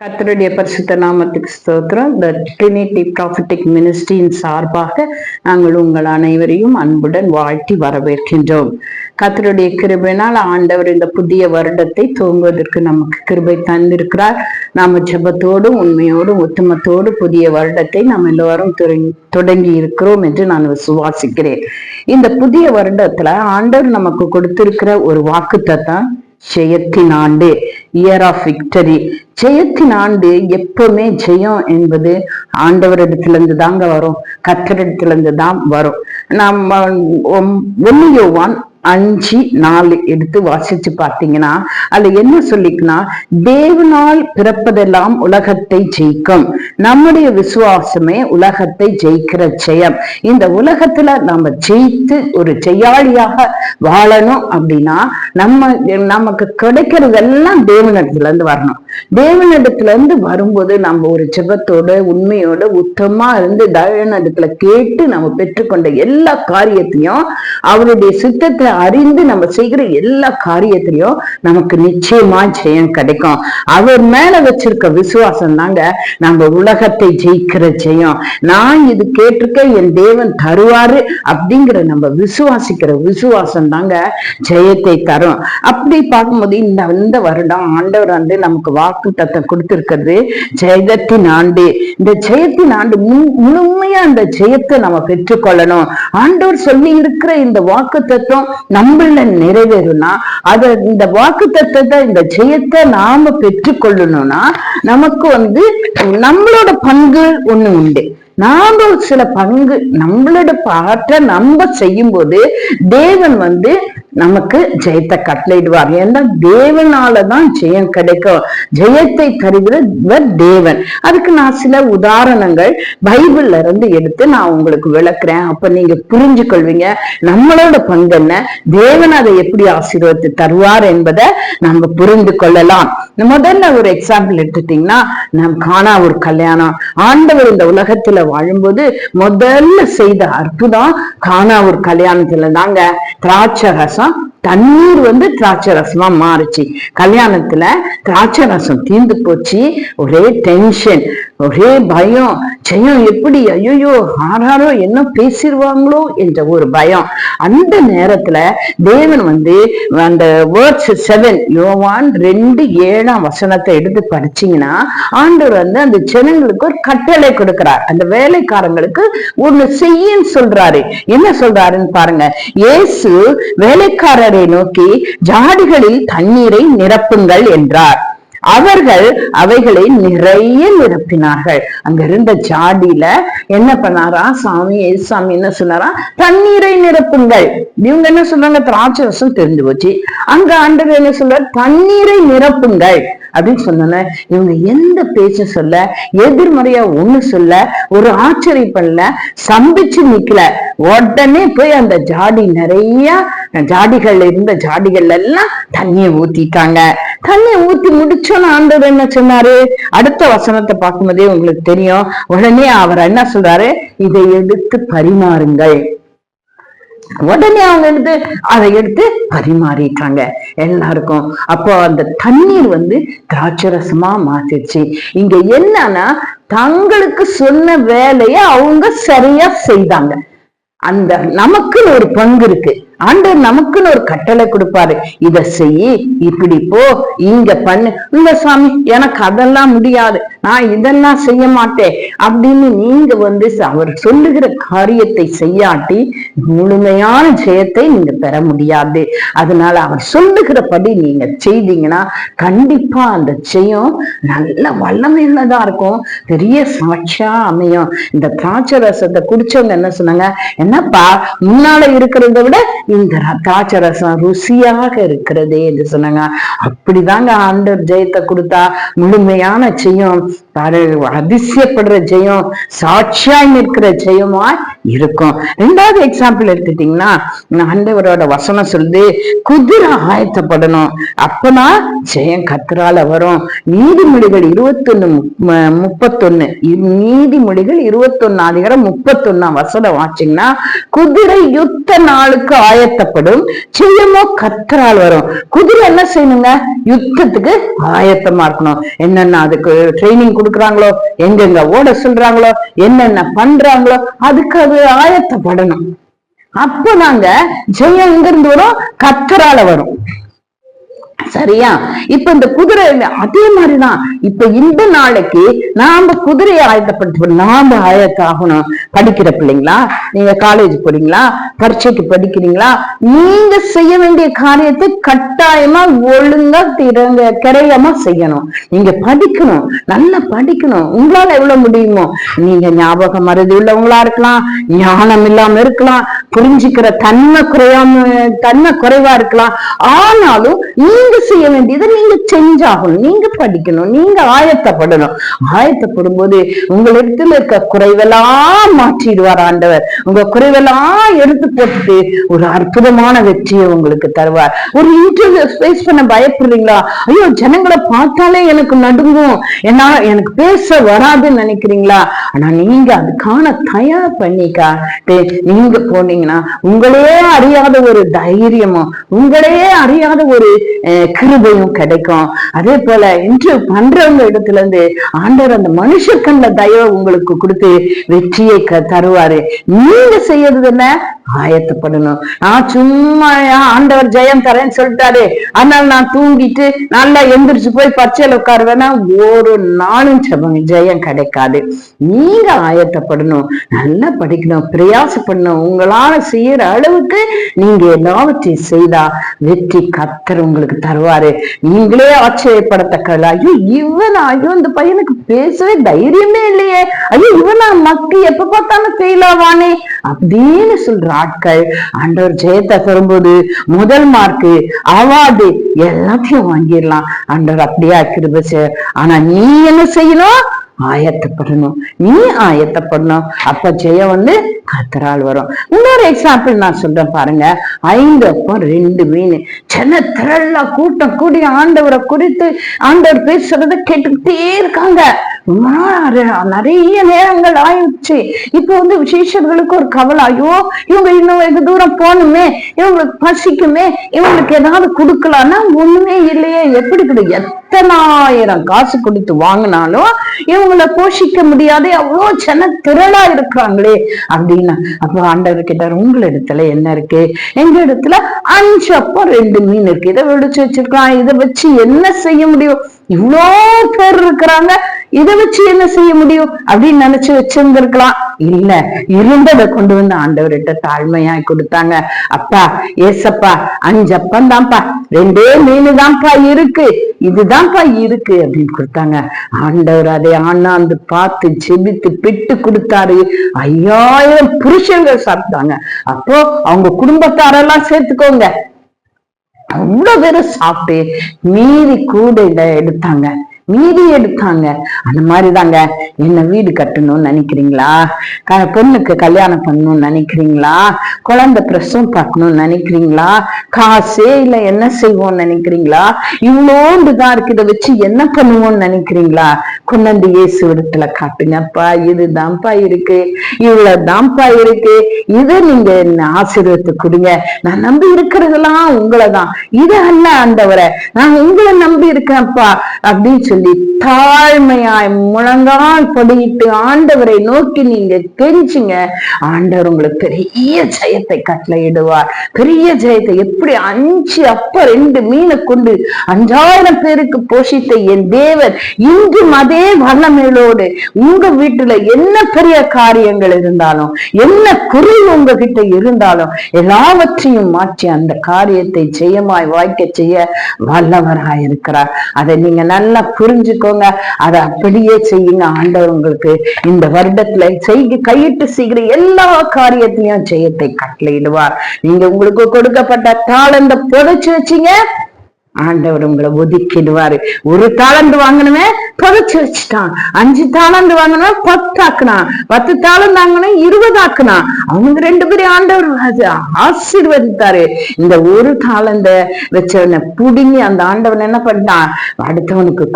கர்த்தருடைய பரிசுத்த நாமத்துக்கு ஸ்தோத்திரம். த ட்ரினிட்டி ப்ராஃபட்டிக் மினிஸ்ட்ரியின் சார்பாக நாங்கள் உங்கள் அனைவரையும் அன்புடன் வாழ்த்தி வரவேற்கின்றோம். கர்த்தருடைய கிருபையினால் ஆண்டவர் இந்த புதிய வருடத்தை துவங்குவதற்கு நமக்கு கிருபை தந்திருக்கிறார். நாம ஜெபத்தோடும் உண்மையோடும் உத்தமத்தோடு புதிய வருடத்தை நாம் எல்லோரும் தொடங்கி இருக்கிறோம் என்று நான் விசுவாசிக்கிறேன். இந்த புதிய வருடத்துல ஆண்டவர் நமக்கு கொடுத்திருக்கிற ஒரு வாக்குத்தத்தம் ஜெயத்தின் ஆண்டு, இயர் ஆஃப் விக்டரி. ஜெயத்தின் ஆண்டு. எப்பவுமே ஜெயம் என்பது ஆண்டவரிடத்திலிருந்து தாங்க வரும், கர்த்தரிடத்திலிருந்து தான் வரும். நம்ம 1 யோவான் 5:4 எடுத்து வாசிச்சு பார்த்தீங்கன்னா அதுல என்ன சொல்லிக்குன்னா, தேவனால் பிறப்பதெல்லாம் உலகத்தை ஜெயிக்கும், நம்முடைய விசுவாசமே உலகத்தை ஜெயிக்கிற ஜெயம். இந்த உலகத்துல நம்ம ஜெயித்து ஒரு ஜெயாளியாக வாழணும் அப்படின்னா நமக்கு கிடைக்கிறதெல்லாம் தேவனிடத்துல இருந்து வரணும். தேவனிடத்துல இருந்து வரும்போது நம்ம ஒரு ஜெபத்தோட உண்மையோட உத்தமா இருந்து தேவனிடத்துல கேட்டு நம்ம பெற்றுக்கொண்ட எல்லா காரியத்தையும், அவருடைய சித்தத்தை அறிந்து நம்ம செய்கிற எல்லா காரியத்திலையும் நமக்கு நிச்சயமா ஜெயம் கிடைக்கும். அவர் மேல வச்சிருக்க விசுவாசம் தாங்க நம்ம உலகத்தை ஜெயிக்கிற ஜெயம். நான் இது கேட்டிருக்கேன், என் தேவன் தருவாரு அப்படிங்கிற நம்ம விசுவாசிக்கிற விசுவாசம் தாங்க ஜெயத்தை தரும். அப்படி பார்க்கும்போது இந்த வருடம் ஆண்டவர் நமக்கு வாக்கு தத்தம் கொடுத்திருக்கிறது ஜெயத்தின் ஆண்டு. இந்த ஜெயத்தின் ஆண்டு முழுமையா அந்த ஜெயத்தை நம்ம பெற்றுக்கொள்ளணும். ஆண்டவர் சொல்லி இருக்கிற இந்த வாக்கு தத்துவம் நம்மள நிறைவேறும்னா, இந்த வாக்கு தத்துவத்தை, இந்த ஜெயத்தை நாம பெற்றுக்கொள்ளணும்னா நமக்கு நம்மளோட பங்கு ஒண்ணு உண்டு. நாம சில பங்கு நம்மளோட பாற்ற நம்ம செய்யும் போது தேவன் நமக்கு ஜெயத்தை கட்டளையிடுவார். ஏன்னா தேவனாலதான் ஜெயம் கிடைக்கும். ஜெயத்தை தருகிற தேவன். அதுக்கு நான் சில உதாரணங்கள் பைபிள்ல இருந்து எடுத்து நான் உங்களுக்கு விளக்குறேன். அப்ப நீங்க புரிஞ்சு கொள்வீங்க நம்மளோட பங்கு என்ன, தேவன் அதை எப்படி ஆசீர்வாதத்தை தருவார் என்பதை நம்ம புரிந்து கொள்ளலாம். முதல்ல ஒரு எக்ஸாம்பிள் எடுத்துட்டீங்கன்னா, காணா ஒரு கல்யாணம். ஆண்டவர் இந்த உலகத்துல வாழும்போது முதல்ல செய்த அற்புதம் காணா ஒரு கல்யாணத்துல தாங்க திராட்சை ரசம், தண்ணீர் திராட்சை ரசமா மாறுச்சு. கல்யாணத்துல திராட்சை ரசம் தீர்ந்து போச்சு. ஒரே டென்ஷன், ஒரே பயம். ஜெயம் எப்படி, ஐயோ ஆறாரோ என்ன பேசிடுவாங்களோ என்ற ஒரு பயம். அந்த நேரத்துல தேவன் அந்த வேர்ட்ஸ் 7 யோவான் 2:7 எடுத்து படிச்சீங்கன்னா, ஆண்டவர் அந்த ஜனங்களுக்கு ஒரு கட்டளை கொடுக்கிறார். அந்த வேலைக்காரங்களுக்கு ஒண்ணு செய்யன்னு சொல்றாரு. என்ன சொல்றாருன்னு பாருங்க. இயேசு வேலைக்காரரை நோக்கி ஜாடிகளில் தண்ணீரை நிரப்புங்கள் என்றார். அவர்கள் அவைகளை நிறைய நிரப்பினார்கள். அங்க இருந்த ஜாடியில என்ன பண்ணாரா, சாமி என்ன சொன்னாரா, தண்ணீரை நிரப்புங்கள். இவங்க என்ன சொல்றாங்க, திராட்சை ரசம் தெரிஞ்சு போச்சு. அங்க ஆண்டவர் என்ன சொல்றாரு, தண்ணீரை நிரப்புங்கள் அப்படின்னு சொன்ன. இவங்க எந்த பேச்சு சொல்ல, எதிர்மறையா ஒண்ணு சொல்ல, ஒரு ஆச்சரியம் பண்ணல, சம்பிச்சு நிக்கல. உடனே போய் அந்த ஜாடி நிறைய ஜாடிகள் இருந்த ஜாடிகள் எல்லாம் தண்ணியை ஊத்திட்டாங்க. தண்ணியை ஊத்தி முடிச்சோன்னு ஆண்டவர் என்ன சொன்னாரு, அடுத்த வசனத்தை பார்க்கும்போதே உங்களுக்கு தெரியும். உடனே அவர் என்ன சொல்றாரு, இதை எடுத்து பரிமாறுங்கள். உடனே அவங்க அதை எடுத்து பரிமாறிட்டாங்க எல்லாருக்கும். அப்போ அந்த தண்ணீர் திராட்சை ரசமா மாத்திடுச்சு. இங்க என்னன்னா, தங்களுக்கு சொன்ன வேலையை அவங்க சரியா செய்தாங்க. அந்த நமக்குன்னு ஒரு பங்கு இருக்கு. ஆண்டவர் நமக்குன்னு ஒரு கட்டளை கொடுப்பாரு, இத செய், இப்படி போ, இங்க பண்ணு. இல்ல சாமி எனக்கு அதெல்லாம் முடியாது, நான் இதெல்லாம் செய்ய மாட்டேன் அப்படின்னு நீங்க அவர் சொல்லுகிற காரியத்தை செய்யாட்டி முழுமையான ஜெயத்தை நீங்க பெற முடியாது. அதனால அவர் சொல்லுகிறபடி நீங்க செய்தீங்கன்னா கண்டிப்பா அந்த ஜெயம் நல்ல வல்லமையுள்ளதா இருக்கும், பெரிய சாட்சியா அமையும். இந்த திராட்சை ரசத்தை குடிச்சவங்க என்ன சொன்னாங்க, என்னப்பா முன்னால இருக்கிறத விட இந்த திராட்சை ரசம் ருசியாக இருக்கிறதே என்று சொன்னாங்க. அப்படிதாங்க ஆண்டவர் ஜெயத்தை கொடுத்தா முழுமையான ஜெயம் அதிசயப்படுற ஜெயம், சாட்சியாய் நிற்கிற ஜெயமா இருக்கும். ரெண்டாவது எக்ஸாம்பிள் எடுத்துட்டீங்கன்னா, ஆண்டவரோட வசனம் சொல்லுது குதிரை ஆயத்தப்படணும், அப்பதான் ஜெயம் கர்த்தரால வரும். நீதிமொழிகள் 21:31, நீதிமொழிகள் 21:31 வசனம் வாசிங்கன்னா, குதிரை யுத்த நாளுக்கு ஆயத்தப்படும், ஜெயமோ கர்த்தரால் வரும். குதிரை என்ன செய்யணுங்க? யுத்தத்துக்கு ஆயத்தமா இருக்கணும். என்னென்ன அதுக்கு ட்ரைனிங் கொடுக்குறாங்களோ, எங்கெங்க ஓட சொல்றாங்களோ, என்னென்ன பண்றாங்களோ அதுக்கு அது ஆயத்தப்படணும். அப்ப நாங்க ஜெயம் எங்க இருந்து வரும்? கர்த்தரால வரும். சரியா? இப்ப இந்த குதிரை அதே மாதிரிதான். இப்ப இந்த நாளைக்கு நாம குதிரையை ஆயத்தப்படுத்த, நாம ஆயத்த ஆகணும். படிக்கிற பிள்ளைங்களா, நீங்க காலேஜ் போறீங்களா, பரீட்சைக்கு படிக்கிறீங்களா, நீங்க செய்ய வேண்டிய காரியத்தை கட்டாயமா ஒழுங்கா கிரையமா செய்யணும். நீங்க படிக்கணும், நல்லா படிக்கணும். உங்களால எவ்வளவு முடியுமோ. நீங்க ஞாபகம் மறதி உள்ளவங்களா இருக்கலாம், ஞானம் இல்லாம இருக்கலாம், புரிஞ்சுக்கிற தன்மை குறைவா இருக்கலாம். ஆனாலும் நீங்க செய்ய வேண்டியதை நீங்க செஞ்சாகணும். நீங்க படிக்கணும், நீங்க ஆயத்தப்படணும். ஆயத்தப்படும் போது உங்களிடத்துல இருக்க குறைவெல்லாம் மாற்றிடுவார் ஆண்டவர். உங்க குறைவெல்லாம் எடுத்து போட்டுட்டு ஒரு அற்புதமான வெற்றியை உங்களுக்கு தருவார். ஒரு இன்டர்வியூ ஃபேஸ் பண்ண பயப்படுறீங்களா? ஐயோ, ஜனங்களை பார்த்தாலே எனக்கு நடுங்கும், ஏன்னா எனக்கு பேச வராதுன்னு நினைக்கிறீங்களா? ஆனா நீங்க அதுக்கான தயார் பண்ணிக்கா நீங்க போனீங்கன்னா உங்களே அறியாத ஒரு தைரியமும், உங்களே அறியாத ஒரு கிருபையும் கிடைக்கும். அதே போல இன்டர்வியூ பண்றவங்க இடத்துல இருந்து ஆண்டவர் அந்த மனுஷக்கண்ல தயவை உங்களுக்கு கொடுத்து வெற்றியை தருவாரு. நீங்க செய்யறது என்ன? ஆயத்தப்படணும். நான் சும்மா ஆண்டவர் ஜெயம் தரேன்னு சொல்லிட்டாரு, அதனால நான் தூங்கிட்டு நல்லா எந்திரிச்சு போய் பச்சையில உட்காருவேன்னா ஒரு நாளும் ஜெயம் கிடைக்காது. நீங்க ஆயத்தப்படணும், நல்லா படிக்கணும், பிரயாசப்படணும். உங்களால செய்யற அளவுக்கு நீங்க எல்லாவற்றையும் செய்தா வெற்றி கர்த்தர் உங்களுக்கு தருவாரு. நீங்களே ஆச்சரியப்படத்தக்கல, ஐயோ இந்த பையனுக்கு பேசவே தைரியமே இல்லையே, ஐயோ இவனா மக்கள் எப்ப பார்த்தாலும் ஃபெயிலாவானே அப்படின்னு சொல்ற ஆட்கள் ஆண்டவர் ஜெயத்தை தரும்போது முதல் மார்க்கு, அவார்டு எல்லாத்தையும் வாங்கிடலாம். ஆண்டவர் அப்படியே கிருபை. ஆனா நீ என்ன செய்யணும்? ஆயத்தப்படணும். நீ ஆயத்தப்படணும். அப்ப ஜெயம் கர்த்தரால் வரும். இன்னொரு எக்ஸாம்பிள் நான் சொல்றேன் பாருங்க. 5 அப்பம் 2 மீன். சின்ன திரளா கூட்டம் கூடி ஆண்டவரை குறித்து ஆண்டவர் பேசுறத கேட்டுக்கிட்டே இருக்காங்க. நிறைய நேரங்கள் ஆயிடுச்சு. இப்ப விசேஷர்களுக்கு ஒரு கவலை, ஐயோ இவங்க இன்னும் வெகு தூரம் போகணுமே, இவங்களுக்கு பசிக்குமே, இவங்களுக்கு ஏதாவது கொடுக்கலாம்னா ஒண்ணுமே இல்லையே. எப்படி எத்தனாயிரம் காசு கொடுத்து வாங்கினாலும் இவங்களை போஷிக்க முடியாது, அவ்வளவு சின்ன திரளா இருக்கிறாங்களே அப்படின்னா. அப்ப ஆண்டவர் கேட்டார், உங்களிடத்துல என்ன இருக்கு? எங்க இடத்துல 5 அப்பம் 2 மீன் இருக்கு. இதை விழிச்சு வச்சிருக்கான். இதை வச்சு என்ன செய்ய முடியும்? இவ்வளோ பேர் இருக்கிறாங்க, இதை வச்சு என்ன செய்ய முடியும் அப்படின்னு நினைச்சு வச்சிருந்திருக்கலாம். இல்ல, இருந்ததை கொண்டு வந்து ஆண்டவர்கிட்ட தாழ்மையாய் கொடுத்தாங்க. அப்பா, ஏசப்பா, 5 அப்பம் தான்ப்பா, 2 மீன் தான்ப்பா இருக்கு, இதுதான்ப்பா இருக்கு அப்படின்னு கொடுத்தாங்க. ஆண்டவர் அதை ஆனாந்து பார்த்து ஜெபித்து பிட்டு கொடுத்தாரு. 5000 புருஷர்கள் சாப்பிட்டாங்க. அப்போ அவங்க குடும்பத்தாரெல்லாம் சேர்த்துக்கோங்க, அவ்வளவு பேரும் சாப்பிட்டு மீதி கூட எடுத்தாங்க. அந்த மாதிரிதாங்க. என்ன வீடு கட்டணும்னு நினைக்கிறீங்களா? பொண்ணுக்கு கல்யாணம் பண்ணணும்னு நினைக்கிறீங்களா? குழந்தை பிரசவம் பார்க்கணும்னு நினைக்கிறீங்களா? காசே இல்ல என்ன செய்வோம்னு நினைக்கிறீங்களா? இவ்வளோண்டுதான் இருக்கு, இதை வச்சு என்ன பண்ணுவோம்னு நினைக்கிறீங்களா? கொண்டாந்து இயேசு இடத்துல காட்டுங்கப்பா, இதுதான்ப்பா இருக்கு, இவ்வளவுதான்ப்பா இருக்கு, இதை நீங்க ஆசீர்வாதத்தை கொடுங்க. நான் நம்பி இருக்கிறதெல்லாம் உங்களைதான், இது அல்ல ஆண்டவரை, நான் உங்களை நம்பி இருக்கேன்ப்பா அப்படின்னு சொல்லி தாழ்மையாய் முழங்கால் படிட்டு ஆண்டவரை நோக்கி நீங்க கெஞ்சுங்க. ஆண்டவர் உங்களுக்கு பெரிய ஜெயத்தை கட்டளையிடுவார். பெரிய ஜெயத்தை எப்படி 5 அப்பம் 2 மீனை கொண்டு 5000 பேருக்கு போஷித்த என் தேவன் இன்றும் அதே வல்லமையோடு உங்க வீட்டுல என்ன பெரிய காரியங்கள் இருந்தாலும், என்ன குறைவு உங்ககிட்ட இருந்தாலும் எல்லாவற்றையும் மாற்றி அந்த காரியத்தை ஜெயமாய் வாய்க்க செய்ய வல்லவராயிருக்கிறார். அதை நீங்க நல்லா புரிஞ்சுக்கோங்க. அதை அப்படியே செய்யுங்க. ஆண்டவர் உங்களுக்கு இந்த வருடத்துல கையிட்டு செய்கிற எல்லா காரியத்திலையும் ஜெயத்தை கட்டளையிடுவார். நீங்க உங்களுக்கு கொடுக்கப்பட்ட தாளந்த புதைச்சு வச்சீங்க, ஆண்டவர் உங்களை ஒதுக்கிடுவாரு. ஒரு தாளந்து வாங்கணுமே புதைச்சு குறைச்சு வச்சுட்டான். 5 தாளந்து வாங்கினா 10 ஆக்குனான், 10 தாளந்து வாங்கினா 20 ஆக்குனான். அவங்க 2 பேரும் ஆண்டவர் ஆசீர்வதித்தாரு. இந்த 1 தாளந்த வச்சவனை புடுங்கி அந்த ஆண்டவன் என்ன பண்ணான், அடுத்தவனுக்கு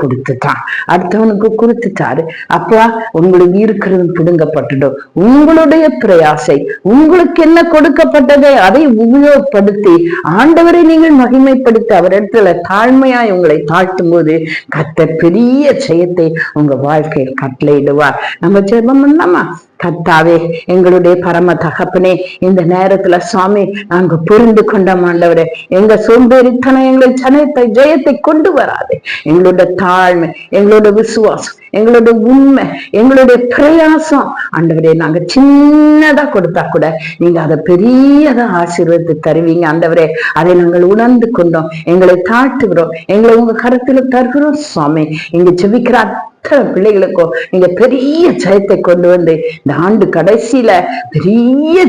கொடுத்துட்டாரு. அப்பா, உங்களுக்கு இருக்கிறது பிடுங்கப்பட்டுடும். உங்களுடைய பிரயாசை, உங்களுக்கு என்ன கொடுக்கப்பட்டதை அதை உபயோகப்படுத்தி ஆண்டவரை நீங்கள் மகிமைப்படுத்தி அவரிடத்துல தாழ்மையாய் உங்களை தாழ்த்தும் போது கர்த்தர் பெரிய ஜெயத்தை உங்க வாழ்க்கையில் கட்டளையிடுவார். நம்ம ஜெபம் பண்ணலாமா? கர்த்தாவே, எங்களுடைய பரம தகப்பனே, இந்த நேரத்துல சுவாமி நாங்க புரிந்து கொண்டோம் ஆண்டவரே, எங்க சோம்பேறித்தனம் எங்களை ஜெயத்தை கொண்டு வராது. எங்களோட தாழ்மை, எங்களோட விசுவாசம், எங்களோட உண்மை, எங்களுடைய பிரயாசம் ஆண்டவரே, நாங்க சின்னதா கொடுத்தா கூட நீங்க அதை பெரியதா ஆசீர்வதித்து தருவீங்க ஆண்டவரே. அதை நாங்கள் உணர்ந்து கொண்டோம். எங்களை தாழ்த்துகிறோம், எங்களை உங்க கருத்துல தருகிறோம் சுவாமி. இங்க ஜெபிக்கிற பிள்ளைகளுக்கும் நீங்க பெரிய ஜெயத்தை கொண்டு வந்து இந்த ஆண்டு கடைசியில பெரிய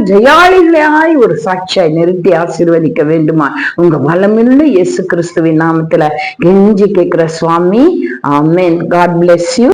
ஜெயாளிகளாய் ஒரு சாட்சியாய் நிறுத்தி ஆசீர்வதிக்க வேண்டுமா உங்க வளமில்ல இயேசு கிறிஸ்துவின் நாமத்துல கெஞ்சி கேட்கிற சுவாமி. ஆமென். God bless you.